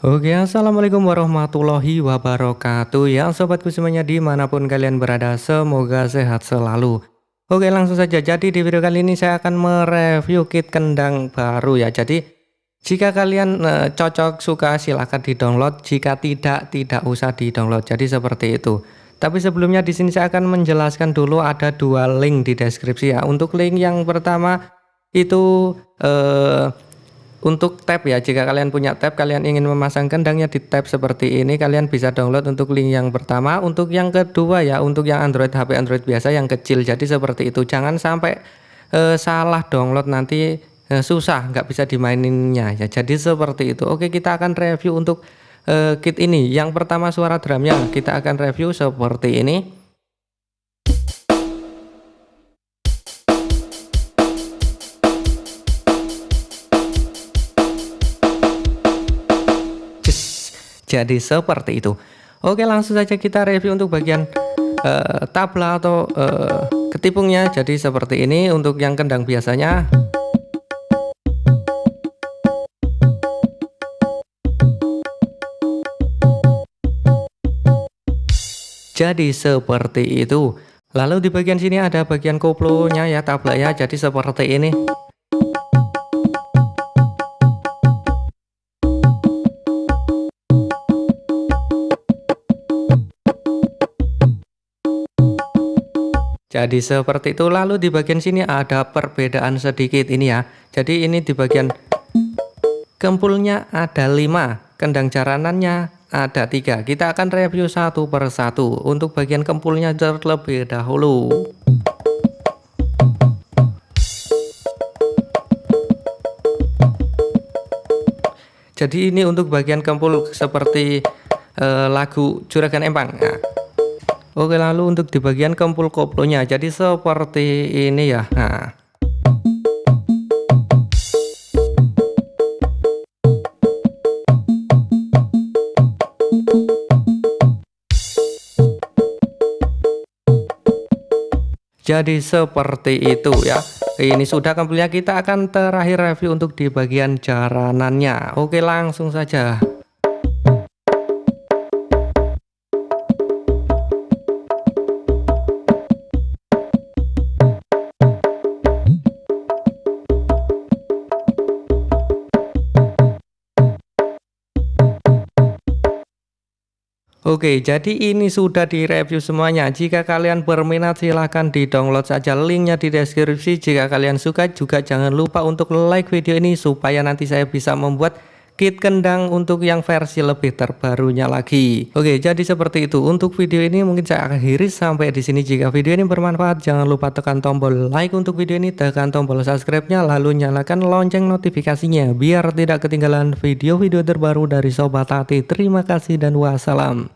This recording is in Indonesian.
Oke, assalamualaikum warahmatullahi wabarakatuh ya sobatku semuanya dimanapun kalian berada, semoga sehat selalu. Oke, langsung saja, jadi di video kali ini saya akan mereview kit kendang baru ya. Jadi jika kalian cocok suka silahkan di download, jika tidak usah di download, jadi seperti itu. Tapi sebelumnya di sini saya akan menjelaskan dulu, ada dua link di deskripsi ya. Untuk link yang pertama itu untuk tab ya, jika kalian punya tab, kalian ingin memasang kendangnya di tab seperti ini, kalian bisa download untuk link yang pertama. Untuk yang kedua ya, untuk yang Android, HP Android biasa yang kecil, jadi seperti itu. Jangan sampai salah download, nanti susah nggak bisa dimaininnya ya, jadi seperti itu. Oke, kita akan review untuk kit ini. Yang pertama suara drumnya kita akan review seperti ini. Jadi seperti itu. Oke, langsung saja kita review untuk bagian tabla atau ketipungnya. Jadi seperti ini untuk yang kendang biasanya. Jadi seperti itu. Lalu di bagian sini ada bagian koplonya ya, tabla ya. Jadi seperti ini. Jadi seperti itu. Lalu di bagian sini ada perbedaan sedikit ini ya. Jadi ini di bagian kempulnya ada 5, kendang jaranannya ada 3. Kita akan review satu per satu. Untuk bagian kempulnya terlebih dahulu. Jadi ini untuk bagian kempul seperti lagu Juragan Empang. Nah, oke, lalu untuk di bagian kempul koplonya jadi seperti ini ya. Nah, jadi seperti itu ya. Ini sudah kempulnya, kita akan terakhir review untuk di bagian jaranannya. Oke, langsung saja. Oke, jadi ini sudah direview semuanya. Jika kalian berminat silahkan di-download saja, linknya di deskripsi. Jika kalian suka juga jangan lupa untuk like video ini supaya nanti saya bisa membuat kit kendang untuk yang versi lebih terbarunya lagi. Oke, jadi seperti itu. Untuk video ini mungkin saya akhiri sampai di sini. Jika video ini bermanfaat, jangan lupa tekan tombol like untuk video ini, tekan tombol subscribe-nya, lalu nyalakan lonceng notifikasinya biar tidak ketinggalan video-video terbaru dari Sobat Tati. Terima kasih dan wassalam.